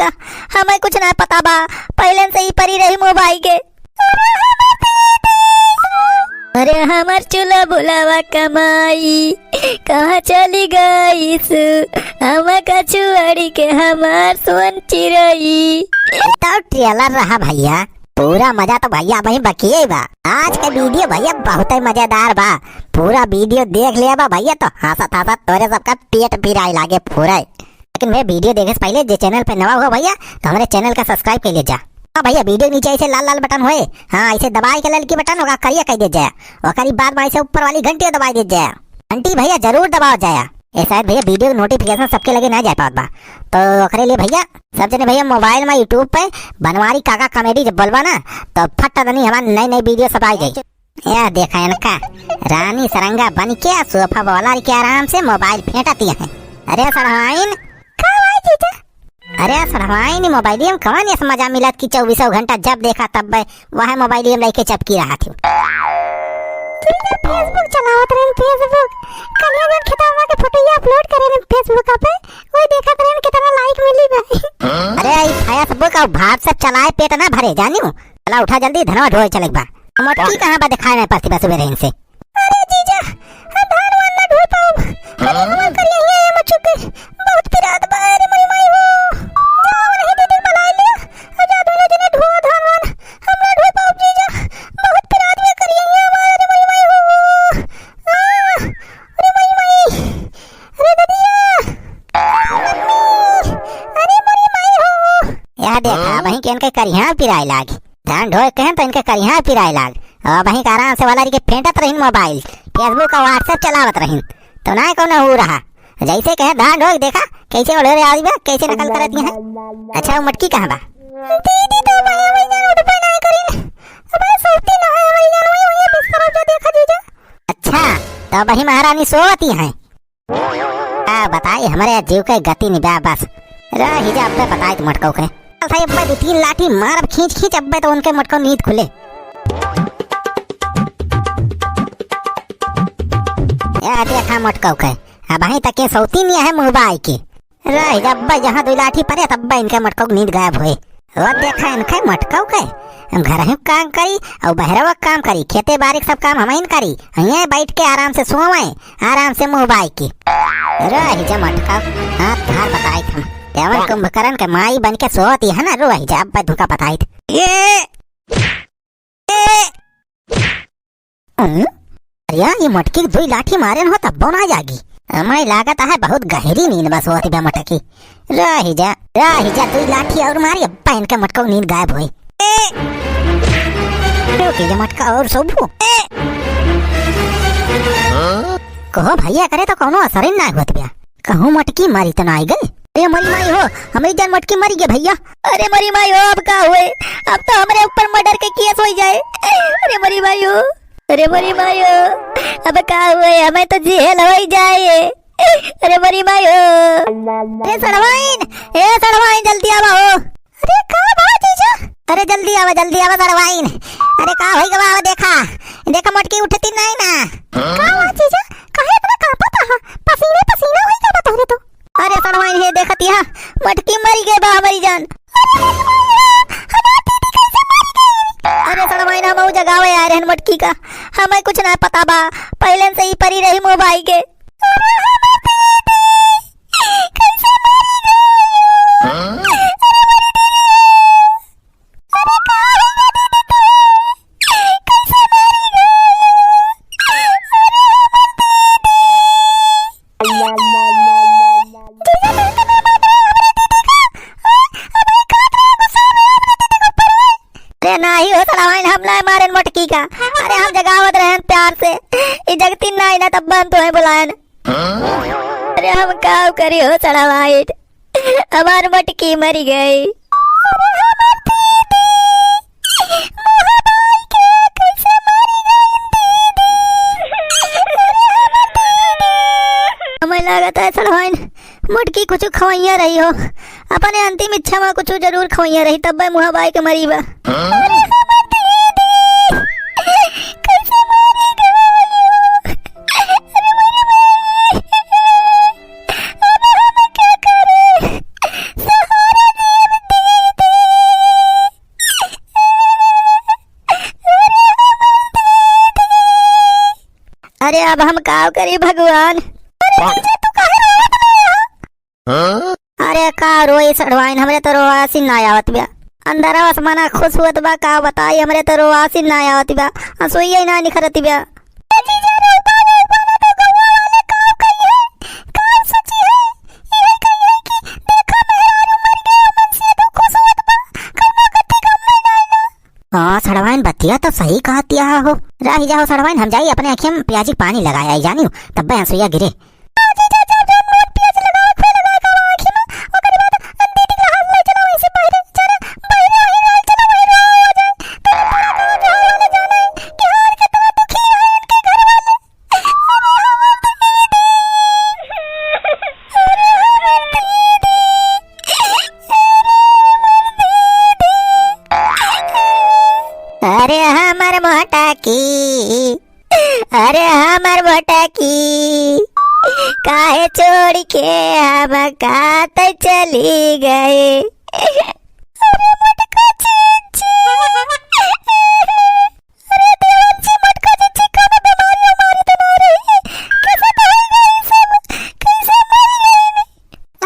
का हमें कुछ ना पता बा, पहले से ही परी रही मोबाइल के। अरे हमर चूल्हा बुलावा कमाई कहाँ चली गई हम कछुआड़ी के हमार सोन चिरई। तो ट्रेलर रहा भैया, पूरा मजा तो भैया वही बकिए बा। आज का वीडियो भैया बहुत ही मजेदार बा, पूरा वीडियो देख लिया बा भैया तो हंसत हंसत तोरे सबका पेट पिराए लागे पूरा। लेकिन मैं वीडियो देखे से पहले जो चैनल पे नवा हुआ भैया तो हमारे चैनल का सब्सक्राइब कर ले जा। हाँ भैया, वीडियो नीचे ऐसे लाल लाल बटन होए, हाँ ऐसे दबाई के लाल की बटन होगा करिए कह दे जाए, और करीब बाद में ऐसे ऊपर वाली घंटी दबाई दे जाए। घंटी भैया जरूर दबाओ जाए, शायद भैया वीडियो नोटिफिकेशन सबके लगे ना जाए पात बा। तो ओकरे लिए भैया सब जने भैया मोबाइल में यूट्यूब पे बनवारी काका कॉमेडी जब बोलबा ना तो फट नहीं हमारी नई नई वीडियो सब आ जाए। यह देखा इनका रानी सरंगा बन के सोफा वाला के आराम से मोबाइल फेंटती है। अरे सरहाइन अरे सरहाइन मोबाइल में कौन ऐसा मजा मिलत कि 24 घंटा जब देखा तब वह मोबाइल में लेके चपकी रहा थी। फेसबुक चलावत रहे, फेसबुक कलिया दिन खतरनाक के फोटो अपलोड करे ने फेसबुक पे, ओए देखत रहे कितना लाइक मिली बा। अरे फेसबुक और भात से चलाए पेट ना भरे जानियो। चला उठा जल्दी धनवा ढोए चले बा। मोटकी कहां बा दिखाए में पड़ती बस सुबह से। अरे जीजा हम धान वान ना ढो पाऊं, अरे हम करिए ये मचुक बहुत पिरात बा। अरे मई मई हो जाओ नहीं दीदी मलाई ले आजा दोनों जने ढो धान वान हम ना ढो पाऊं जीजा, बहुत पिरात में करिए ये हमारे मई मई हो। अरे मई मई अरे ददिया अरे मई मई हो। यह देखा वहीं के इनके करिया पिराए लाग, धान ढोए कहें तो इनके करिया पिराए लाग, और वहीं का आराम से वाला के फेंटत रहीन मोबाइल, फेसबुक और व्हाट्सएप चलावत रहीन तो ना कौन हो रहा। जैसे कहे धान ढोए देखा कैसे ओढ़े रे आदमी कैसे नकल करती है। अच्छा वो मटकी कहां बा? दीदी तो भैया भैया उठ पे नहीं करीन, अब सोती ना है भैया वही बिस्तर जो देखा जीजा। अच्छा तो वही महारानी सोती हैं। बताई हमारे जीव के गति निभा बस रही जा। अब बताई तो मटको के अब 2-3 लाठी मार खींच खींच अब तो उनके मटको नींद खुले। यार देखा मटको के अब वहीं तक के सौती नहीं है मोबाइल की रही जब यहाँ 2 लाठी पड़े तब इनके मटको नींद गायब हुए। और देखा इनके मटको के हम घर में काम करी और बहरवा काम करी, खेते बारी सब काम हम करी, यहाँ बैठ के आराम से सोवे आराम से मोबाइल की रही जा मटका। हाँ धार बताई हम देवन कुंभकर्ण के माई बन के सोती है ना रोही जा। अब धुका बताई ये मटकी 2 लाठी मारे हो तब ना जागी। हमारी लागत है बहुत गहरी नींद बस होती बे मटकी रही जा 2 लाठी और मारी अब इनके मटको नींद गायब हुई। मटका और सोबू कहो भैया करे तो कोनो असर ही ना होत बया। कहूँ मटकी मारी तो ना आई गई। अरे मरी माई हो हमारी जान मटकी मरी गई भैया। अरे मरी माई हो अब का हुए, अब तो हमारे ऊपर मर्डर के केस हो जाए। अरे मरी माई हो, अरे मरी माई हो अब का हुए, हमें तो जेल हो जाए। अरे मरी माई हो। अरे सड़वाइन जल्दी आवा हो। अरे का बाबा जीजा, अरे जल्दी आवा सड़वाइन। अरे का होई गवा देखा मटकी उठती नहीं ना। का बात जीजा काहे इतना कांपता है, पसीने पसीना होई का बता रे तो। अरे सड़वाइन हे देखत यहां मटकी मरी गई बा हमारी जान। अरे सड़वाइन हम जगावे आ रहे मटकी का हमें कुछ ना पता बा, पहले से ही परी रही मोबाइल के। नहीं हो सड़वाइन हमला मारे मटकी का। अरे हम जगावत रहे प्यार से, ये जगती नहीं ना तब हम तुम्हें बुलायन। अरे हम का करी हो सड़वाइन, हमार मटकी मरी गई। हमें लगता है सड़वाइन मुटकी कुछ खवैया रही हो, अपने अंतिम इच्छा में कुछ जरूर खवैया रही तब मुहा बाई के मरी बा। अरे अब हम का करी भगवान। अरे का रोई सड़वाइन, हमरे तो रोआसी ना आवत बा। अंदर आसमाना खुश हुआ बा, का बताई हमरे तो रोआसी ना आवत बा, हंसुई ना निखरती बा। हाँ सड़वाइन बतिया तो सही कहतिया हो। रही जाओ सड़वाइन, हम जाई अपने आँखें में प्याजी पानी लगाया जानी तब हंसुइया गिरे। अरे हमर मोटा की, अरे हमर मोटा की, काहे छोड़ के हम कात चली गए।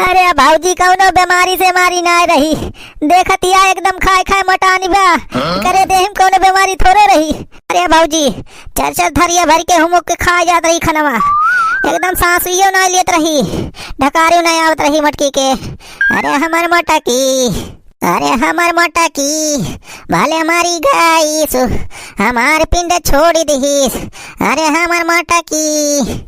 अरे भाऊजी कौनो बीमारी से मारी ना रही, देखतिया एकदम खाए खाए मोटानी बा, करे देहिम कौनो बीमारी थोड़े रही। अरे भाऊजी चर चर धरिया भर के हम के खा जात रही खनवा, एकदम सांसियो ना लेत रही, ढकारियो ना आवत रही मटकी के। अरे हमर मोटा की, अरे हमर मोटा की, भले हमारी गाइस हमार पिंड छोड़ दीस। अरे हमर मोटा की,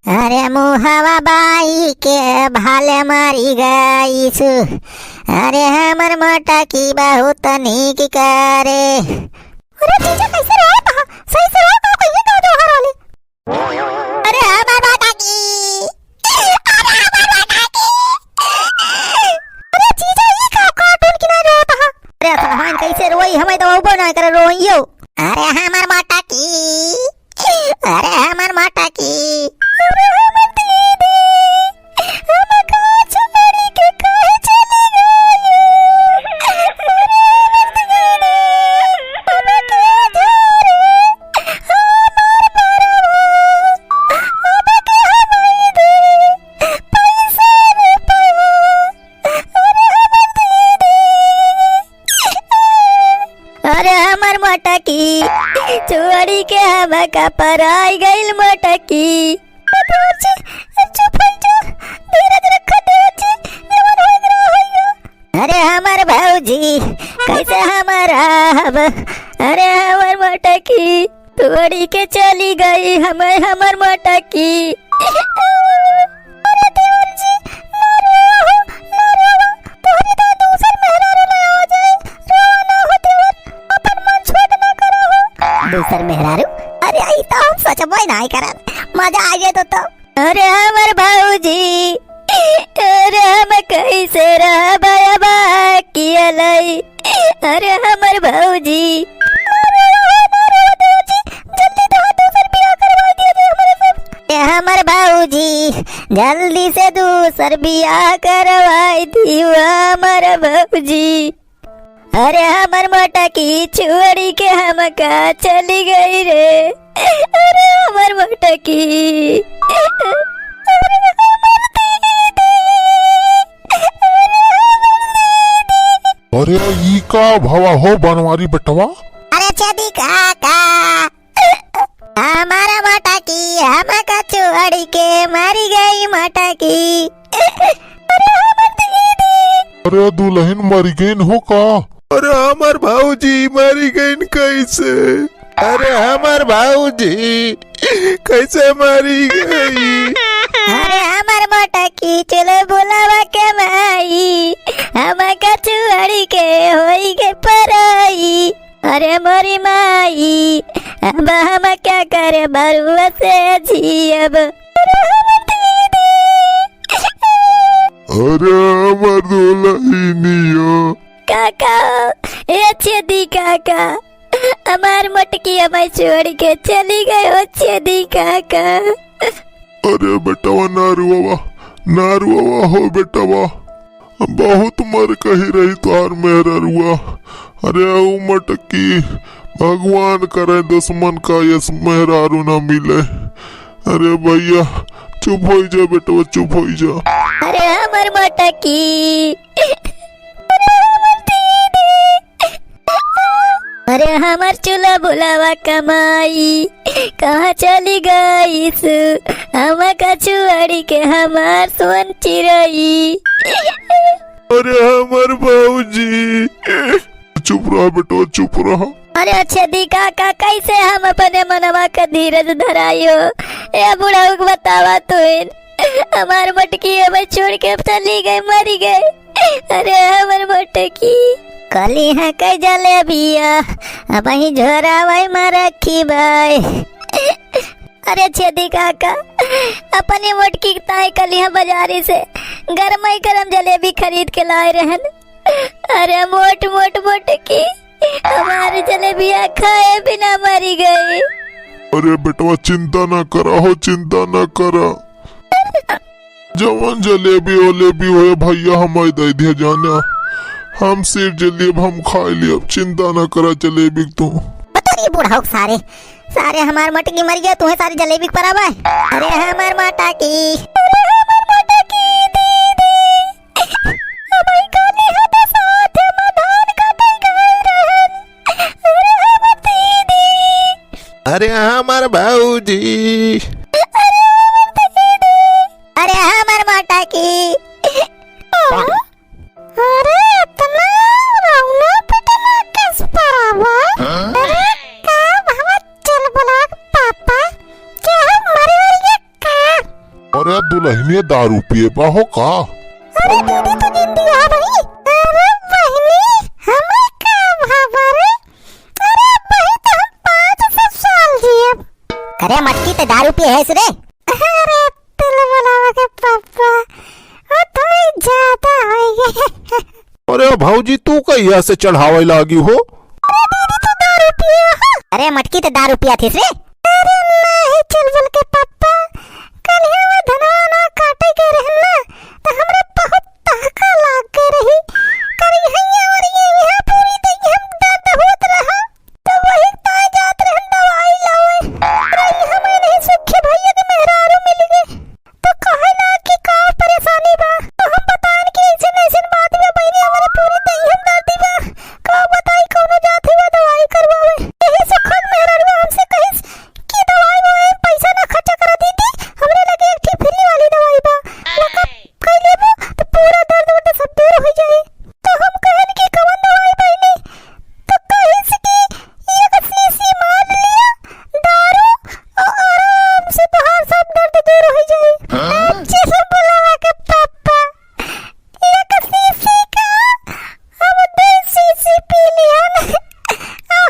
अरे मुहवा बाई के भाले मारी गाइस। अरे हमर मोटा की बहुत नीक करे। अरे जीजा कैसे रहा था, सही से रहा था कोई का जो हर वाले। अरे हमर मोटा की, अरे हमर मोटा की, अरे जीजा ये का कार्टून की ना रोता है। अरे सलमान कैसे रोई, हमें तो वो ना करे रोइयो। अरे हमर मोटा की, अरे हमर मोटा की, अरे हमर मोटा की, चोरी के हम का पराई गइल मोटा की। अरे हमर भौजी कैसे हमारा अब, अरे हमर मोटा की तोड़ी के चली गई हमर मोटा की। दूसर मेहरारू, अरे आई तो हम सोचबो नहीं करन, मजा आ जाए तो। अरे हमर भौजी, अरे हम कैसे रहबा बाकियलै। अरे हमर भौजी, हमर भौजी जल्दी से दूसर बियाह करवाई दियो हमर भौजी। अरे हमर मोटा की छोड़ी के हम का चली गई रे। अरे हमर मोटा की, अरे ई का भवा हो बनवारी बेटवा। अरे छदी काका, हमारा मोटा की हम का छोड़ी के मारी गई मोटा की। अरे दुल्हन मर गईन हो का। अरे हमार भाऊजी मरी गईन कैसे। अरे हमार भाऊजी कैसे मरी गई। अरे हमार मोटा की चलो बुलावा के माई, हम का छोड़ी के होई के पराई। अरे मोरी माई अब हम क्या करे बरुआ से जियब। अरे हमार दुल्हनिया काका, ये छेदी काका, हमार मोटकी हमें छोड़ के चली गई हो छेदी काका। अरे बेटवा नारुआ हो बेटवा, बहुत मर कही रही तुहार मेहरा रुआ। अरे मटकी भगवान करे दुश्मन का यस मेहरारू ना मिले। अरे भैया चुप हो जा बेटवा, चुप हो जा। अरे हमर मटकी, अरे हमर चूल्हा बुलावा कमाई कहाँ चली गई सु, हम कछुआड़ी के हमार सोन चिरई। अरे हमार बाबूजी, चुप रहा बेटवा, चुप रहा। अरे अच्छे दी काका, कैसे हम अपने मनवा का धीरज धराइयो। ए बुढ़ा को बतावा तू, हमार मटकी हमें छोड़ के चली गई, मरी गई। अरे हमार मटकी कली है कई जलेबिया, अब ही झोरा भाई रखी भाई। अरे छेदी काका, अपनी मोटकी ताई कली है बाजारी से गरम ही गरम जलेबी खरीद के लाए रहन। अरे मोट मोट मोटकी हमारी जलेबिया खाए बिना मरी गई। अरे बेटवा चिंता ना करा हो, चिंता ना करा। जवान जलेबी वलेबी हो भैया हमारे दे दिया जाना, हम सिर जलेब हम खा लिए, अब चिंता ना करा जलेबी तू। बताइए बूढ़ा सारे सारे हमार मटकी मर गया, तुम्हें सारी जलेबी पर आवा। अरे हमार मटकी, अरे हमार मटकी दीदी, हमारी गाली हद साथ में धान काटे गए रहन। अरे हमार दीदी, अरे हमार भाऊजी, अरे हमार मटकी। अरे इतना रोना पिटना किस पर आवा? अरे का भावा चल बुला पापा, क्या हम मरे ये का? अरे दुल्हनिया दारू पिए बाहो का? अरे दीदी तो जिंदी है भाई। अरे बहनी हमें का भावा रे? अरे भाई तो हम 500 साल जिए। अरे मटकी ते दारू पिए है रे। अरे चल बुलावा के पापा, वो थोड़ी ज्यादा हो गए। अरे भाऊजी तू कहिया से चढ़ावे लागी हो? अरे मटकी ते दारू पिया थी रे। अरे नहीं चल बुल के पापा, कल हमें धनवाना काटे के रहना तो हमरे बहुत ताका लाग के रही। कल यहाँ और यहाँ पूरी दिन हम दर्द होत रहा, तो वही ताय जात रहन दवाई लावे। अरे हमें नहीं सुखे भैया के मेहरारू मिल गए, तो कहे ना कि का परेशानी बा, तो हम बताएं कि ऐसे बात में बहनी हमारे पूरी दिन हम दर्दी बा, का बताई कौनो जात है दवाई करवावे। यही से खुद मेहरारू हमसे कहिस कि दवाई में पैसा ना खर्चा करा दीदी, हमरे लगे एक फ्री वाली दवाई बा, लगा कह लेबो तो पूरा दर्द वर्द सब दूर हो जाए। तो हम कहन कि कौन दवाई बहनी, तो कहिस कि एक शीशी मान लिया दारू और आराम से बाहर सब दर्द दूर हो जाए। अच्छे से बुलावा के पापा, एक शीशी का हम 2 शीशी पी लिया ना,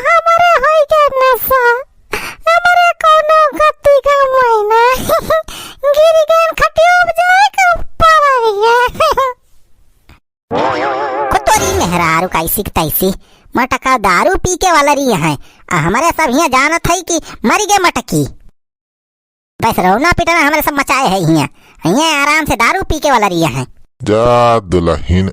हमारे हो गया नशा, हमारे कोनो गति का महीना गिर गए खटियो जाए का ऊपर आ गया। कुतोरी मेहरारू कैसी की तैसी मटका दारू पी के वाला रही है। हमारे सब यहाँ जानत है कि मरी गए मटकी, बस रोना पिटना हमारे सब मचाए है। यहाँ आराम से दारू पी के वाला रही है। जा दुल्हन,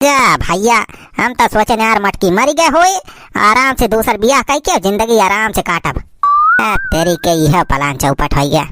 जा भैया, हम तो सोचे यार मटकी मरी गए होए, आराम से दूसर बियाह कह के जिंदगी आराम से काटब। तेरी के यह पलान चौपट हो गया।